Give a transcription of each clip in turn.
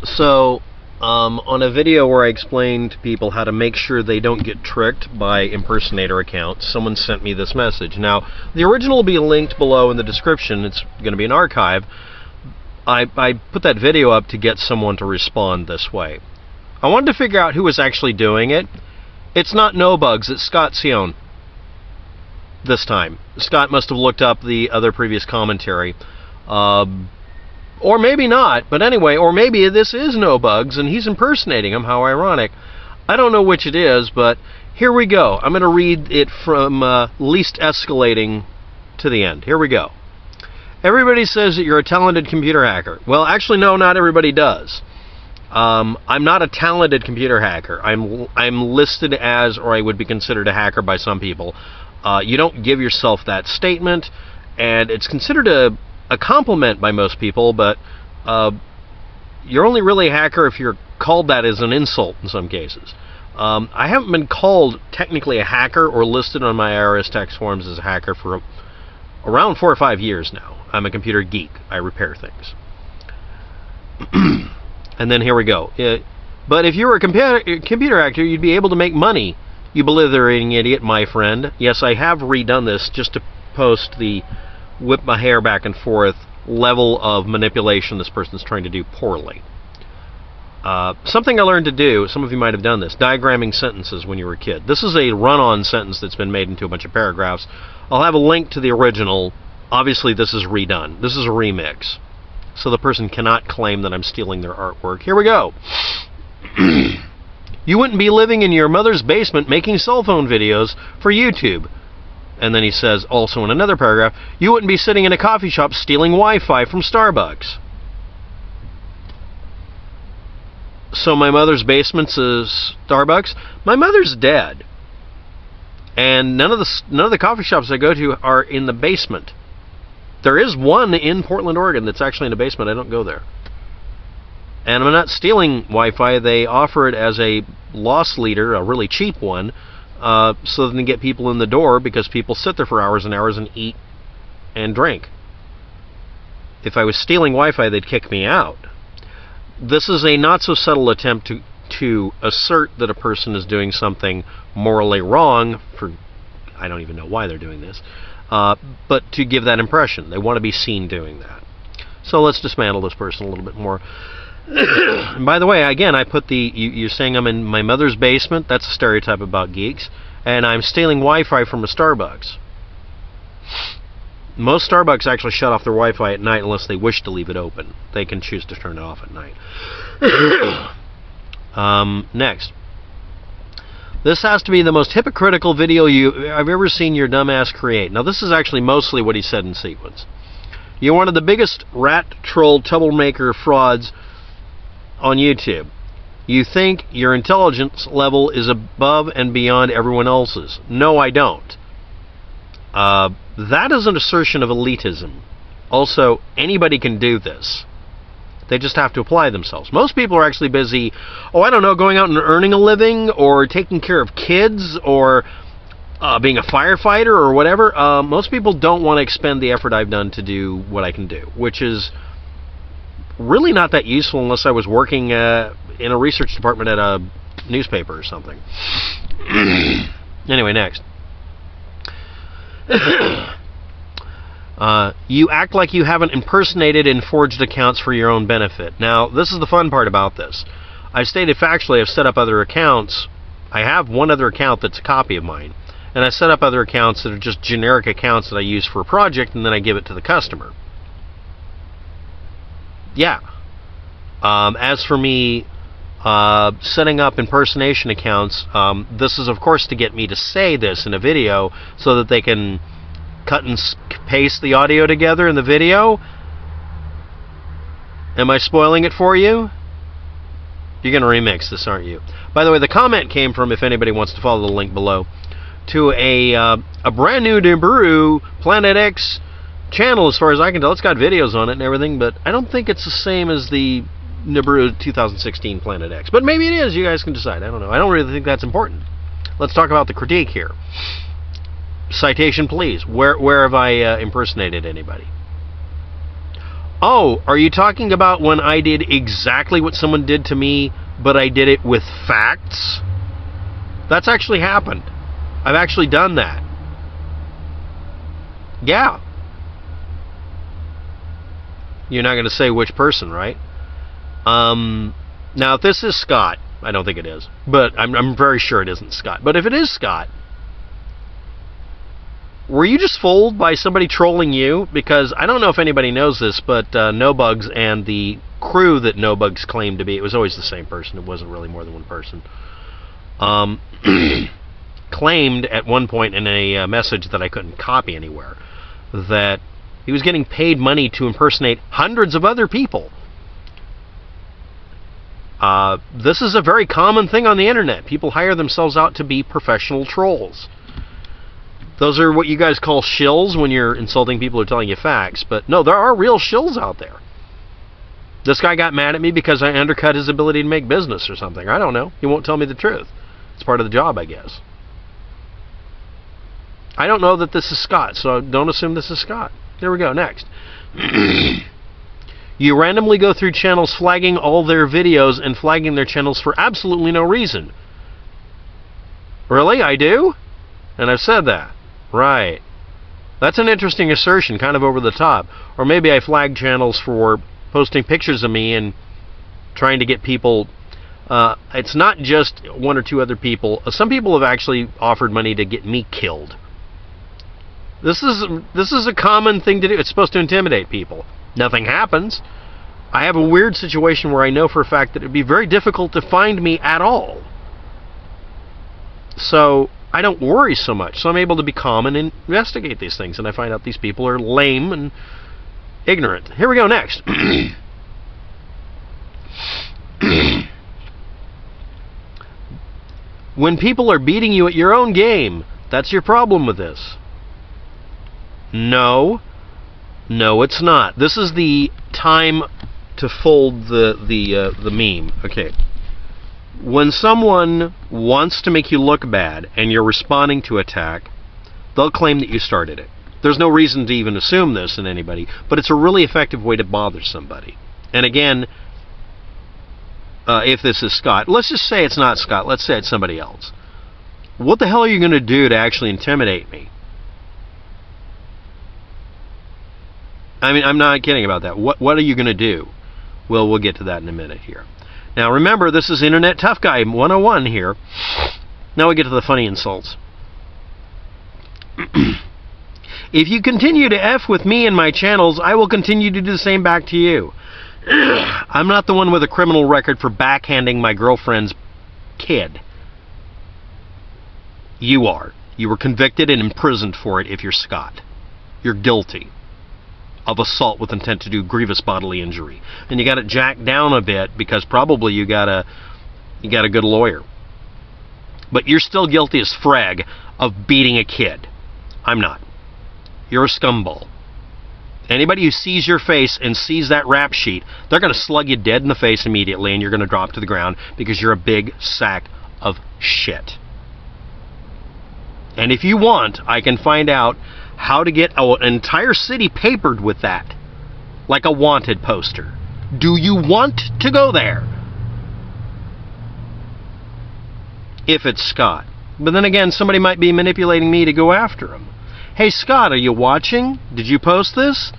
So, on a video where I explained to people how to make sure they don't get tricked by impersonator accounts, someone sent me this message. Now, the original will be linked below in the description. It's going to be an archive. I put that video up to get someone to respond this way. I wanted to figure out who was actually doing it. It's not No Bugs, it's Scott Sion. This time. Scott must have looked up the other previous commentary. Or maybe not, but anyway, or maybe this is No Bugs and he's impersonating him. How ironic. I don't know which it is, but here we go. I'm going to read it from least escalating to the end. Here we go. Everybody says that you're a talented computer hacker. Well, actually, no, not everybody does. I'm not a talented computer hacker. I'm listed as, or I would be considered a hacker by some people. You don't give yourself that statement, and it's considered a compliment by most people, but you're only really a hacker if you're called that as an insult in some cases. I haven't been called technically a hacker or listed on my IRS tax forms as a hacker for around 4 or 5 years now. I'm a computer geek. I repair things. And then here we go. But if you were a computer hacker, you'd be able to make money. You blithering idiot, my friend. Yes, I have redone this just to post the whip my hair back and forth level of manipulation this person's trying to do poorly. Something I learned to do, some of you might have done this, diagramming sentences when you were a kid. This is a run-on sentence that's been made into a bunch of paragraphs. I'll have a link to the original. Obviously, this is redone. This is a remix. So the person cannot claim that I'm stealing their artwork. Here we go. You wouldn't be living in your mother's basement making cell phone videos for YouTube. And then he says, also in another paragraph, you wouldn't be sitting in a coffee shop stealing Wi-Fi from Starbucks. So my mother's basement's a Starbucks? My mother's dead. And none of the coffee shops I go to are in the basement. There is one in Portland, Oregon that's actually in the basement. I don't go there. And I'm not stealing Wi-Fi. They offer it as a loss leader, a really cheap one, so they can get people in the door because people sit there for hours and hours and eat and drink. If I was stealing Wi-Fi, they'd kick me out. This is a not-so-subtle attempt to assert that a person is doing something morally wrong for, I don't even know why they're doing this, but to give that impression. They want to be seen doing that. So let's dismantle this person a little bit more. And by the way, again, I put you're saying I'm in my mother's basement. That's a stereotype about geeks. And I'm stealing Wi-Fi from a Starbucks. Most Starbucks actually shut off their Wi-Fi at night unless they wish to leave it open. They can choose to turn it off at night. Next. This has to be the most hypocritical video I've ever seen your dumbass create. Now, this is actually mostly what he said in sequence. You're one of the biggest rat troll troublemaker frauds on YouTube. You think your intelligence level is above and beyond everyone else's. No, I don't. That is an assertion of elitism. Also, anybody can do this. They just have to apply themselves. Most people are actually busy, going out and earning a living, or taking care of kids, or being a firefighter, or whatever. Most people don't want to expend the effort I've done to do what I can do, which is really not that useful unless I was working in a research department at a newspaper or something. Anyway, next. You act like you haven't impersonated and forged accounts for your own benefit. Now, this is the fun part about this. I've stated factually I've set up other accounts. I have one other account that's a copy of mine. And I set up other accounts that are just generic accounts that I use for a project, and then I give it to the customer. Yeah. As for me setting up impersonation accounts, this is, of course, to get me to say this in a video so that they can cut and paste the audio together in the video. Am I spoiling it for you? You're going to remix this, aren't you? By the way, the comment came from, if anybody wants to follow the link below, to a brand new Nibiru Planet X channel, as far as I can tell. It's got videos on it and everything, but I don't think it's the same as the Nibiru 2016 Planet X. But maybe it is. You guys can decide. I don't know. I don't really think that's important. Let's talk about the critique here. Citation, please. Where have I impersonated anybody? Oh, are you talking about when I did exactly what someone did to me, but I did it with facts? That's actually happened. I've actually done that. Yeah. You're not going to say which person, right? Now, if this is Scott, I don't think it is, but I'm very sure it isn't Scott. But if it is Scott, were you just fooled by somebody trolling you? Because I don't know if anybody knows this, but No Bugs and the crew that No Bugs claimed to be, it was always the same person. It wasn't really more than one person. Claimed at one point in a message that I couldn't copy anywhere that he was getting paid money to impersonate hundreds of other people. This is a very common thing on the internet. People hire themselves out to be professional trolls. Those are what you guys call shills when you're insulting people who are telling you facts. But no, there are real shills out there. This guy got mad at me because I undercut his ability to make business or something. I don't know. He won't tell me the truth. It's part of the job, I guess. I don't know that this is Scott, so don't assume this is Scott. There we go. Next. You randomly go through channels flagging all their videos and flagging their channels for absolutely no reason. Really? I do? And I've said that. Right. That's an interesting assertion, kind of over the top. Or maybe I flag channels for posting pictures of me and trying to get people... it's not just one or two other people. Some people have actually offered money to get me killed. This is a common thing to do. It's supposed to intimidate people. Nothing happens. I have a weird situation where I know for a fact that it would be very difficult to find me at all. So I don't worry so much. So I'm able to be calm and investigate these things. And I find out these people are lame and ignorant. Here we go, next. When people are beating you at your own game, that's your problem with this. No, it's not. This is the time to fold the meme. Okay. When someone wants to make you look bad and you're responding to attack, they'll claim that you started it. There's no reason to even assume this in anybody, but it's a really effective way to bother somebody. And again, if this is Scott, let's just say it's not Scott. Let's say it's somebody else. What the hell are you going to do to actually intimidate me? I mean, I'm not kidding about that. What are you going to do? Well, we'll get to that in a minute here. Now, remember, this is Internet Tough Guy 101 here. Now we get to the funny insults. If you continue to F with me and my channels, I will continue to do the same back to you. I'm not the one with a criminal record for backhanding my girlfriend's kid. You are. You were convicted and imprisoned for it if you're Scott. You're guilty of assault with intent to do grievous bodily injury. And you got it jacked down a bit because probably you got a good lawyer. But you're still guilty as frag of beating a kid. I'm not. You're a scumball. Anybody who sees your face and sees that rap sheet, they're going to slug you dead in the face immediately and you're going to drop to the ground because you're a big sack of shit. And if you want, I can find out how to get an entire city papered with that. Like a wanted poster. Do you want to go there? If it's Scott. But then again, somebody might be manipulating me to go after him. Hey Scott, are you watching? Did you post this?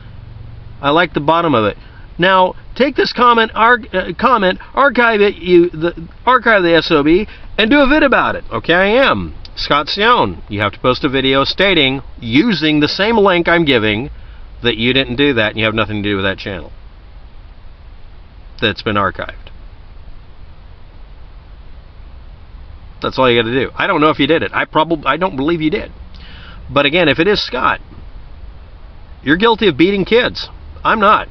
I like the bottom of it. Now, take this archive it, archive the SOB, and do a vid about it. Okay, I am. Scott Sion. You have to post a video stating, using the same link I'm giving, that you didn't do that and you have nothing to do with that channel that's been archived. That's all you got to do. I don't know if you did it. I don't believe you did. But again, if it is Scott, you're guilty of beating kids. I'm not.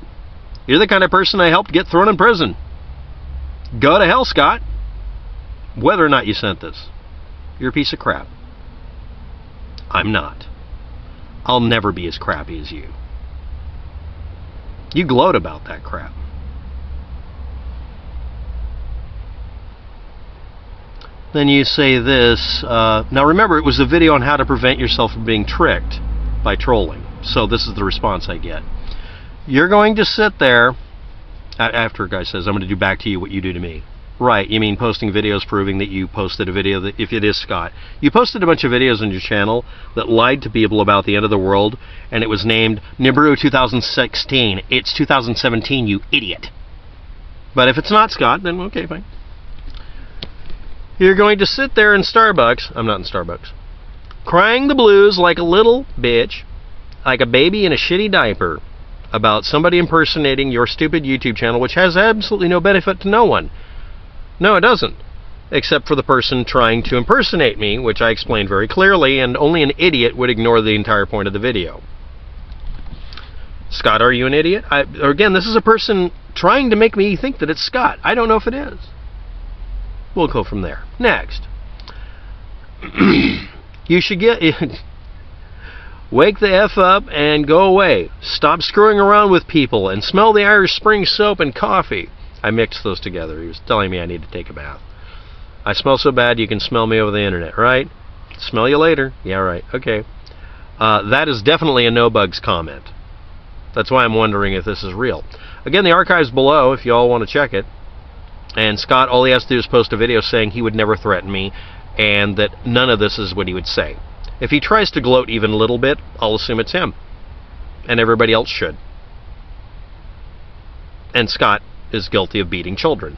You're the kind of person I helped get thrown in prison. Go to hell, Scott. Whether or not you sent this. You're a piece of crap. I'm not. I'll never be as crappy as you. You gloat about that crap. Then you say this. Now remember, it was a video on how to prevent yourself from being tricked by trolling. So this is the response I get. You're going to sit there after a guy says, I'm going to do back to you what you do to me. Right, you mean posting videos proving that you posted a video that, if it is Scott, you posted a bunch of videos on your channel that lied to people about the end of the world, and it was named Nibiru 2016. It's 2017, you idiot. But if it's not Scott, then okay, fine. You're going to sit there in Starbucks, I'm not in Starbucks, crying the blues like a little bitch, like a baby in a shitty diaper, about somebody impersonating your stupid YouTube channel, which has absolutely no benefit to no one. No, it doesn't. Except for the person trying to impersonate me, which I explained very clearly, and only an idiot would ignore the entire point of the video. Scott, are you an idiot? Again, this is a person trying to make me think that it's Scott. I don't know if it is. We'll go from there. Next. You should get... Wake the F up and go away. Stop screwing around with people and smell the Irish Spring soap and coffee. I mixed those together. He was telling me I need to take a bath. I smell so bad you can smell me over the internet, right? Smell you later. Yeah, right. Okay. That is definitely a no bugs comment. That's why I'm wondering if this is real. Again, the archive's below if you all want to check it. And Scott, all he has to do is post a video saying he would never threaten me and that none of this is what he would say. If he tries to gloat even a little bit, I'll assume it's him. And everybody else should. And Scott is guilty of beating children.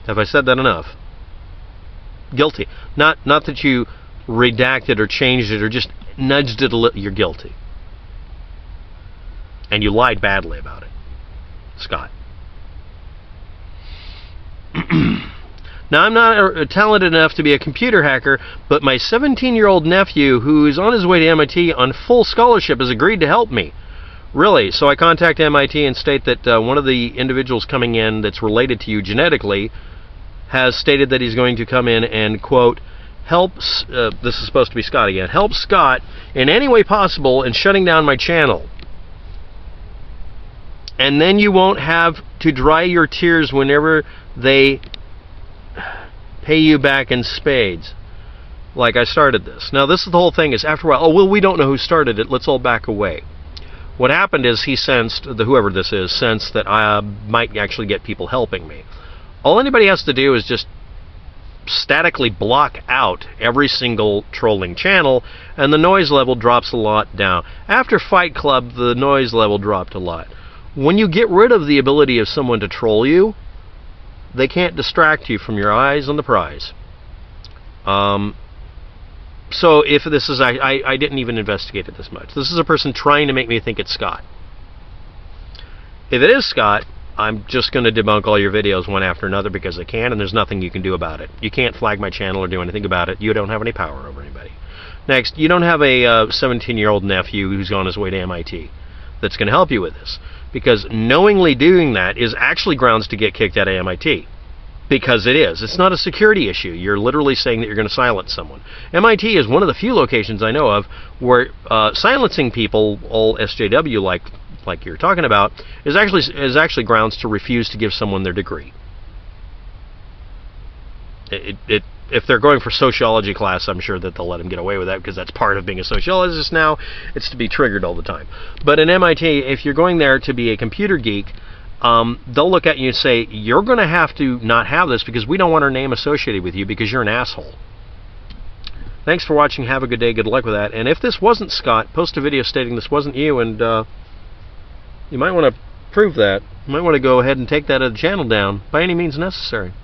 Have I said that enough? Guilty. Not that you redacted or changed it or just nudged it a little. You're guilty. And you lied badly about it. Scott. Now, I'm not talented enough to be a computer hacker, but my 17-year-old nephew, who is on his way to MIT on full scholarship, has agreed to help me. Really? So I contact MIT and state that one of the individuals coming in that's related to you genetically has stated that he's going to come in and, quote, help, this is supposed to be Scott again, help Scott in any way possible in shutting down my channel. And then you won't have to dry your tears whenever they pay you back in spades. Like I started this. Now, this is the whole thing is after a while, oh, well, we don't know who started it. Let's all back away. What happened is he sensed, whoever this is, sensed that I might actually get people helping me. All anybody has to do is just statically block out every single trolling channel, and the noise level drops a lot down. After Fight Club, the noise level dropped a lot. When you get rid of the ability of someone to troll you, they can't distract you from your eyes on the prize. So if this is, I didn't even investigate it this much. This is a person trying to make me think it's Scott. If it is Scott, I'm just going to debunk all your videos one after another because I can, and there's nothing you can do about it. You can't flag my channel or do anything about it. You don't have any power over anybody. Next, you don't have a 17-year-old nephew who's on his way to MIT that's going to help you with this. Because knowingly doing that is actually grounds to get kicked out of MIT. Because it is. It's not a security issue. You're literally saying that you're going to silence someone. MIT is one of the few locations I know of where silencing people, all SJW like you're talking about, is actually grounds to refuse to give someone their degree. If they're going for sociology class, I'm sure that they'll let them get away with that because that's part of being a sociologist now. It's to be triggered all the time. But in MIT, if you're going there to be a computer geek, they'll look at you and say, you're going to have to not have this because we don't want our name associated with you because you're an asshole. Thanks for watching. Have a good day. Good luck with that. And if this wasn't Scott, post a video stating this wasn't you, and you might want to prove that. You might want to go ahead and take that channel down by any means necessary.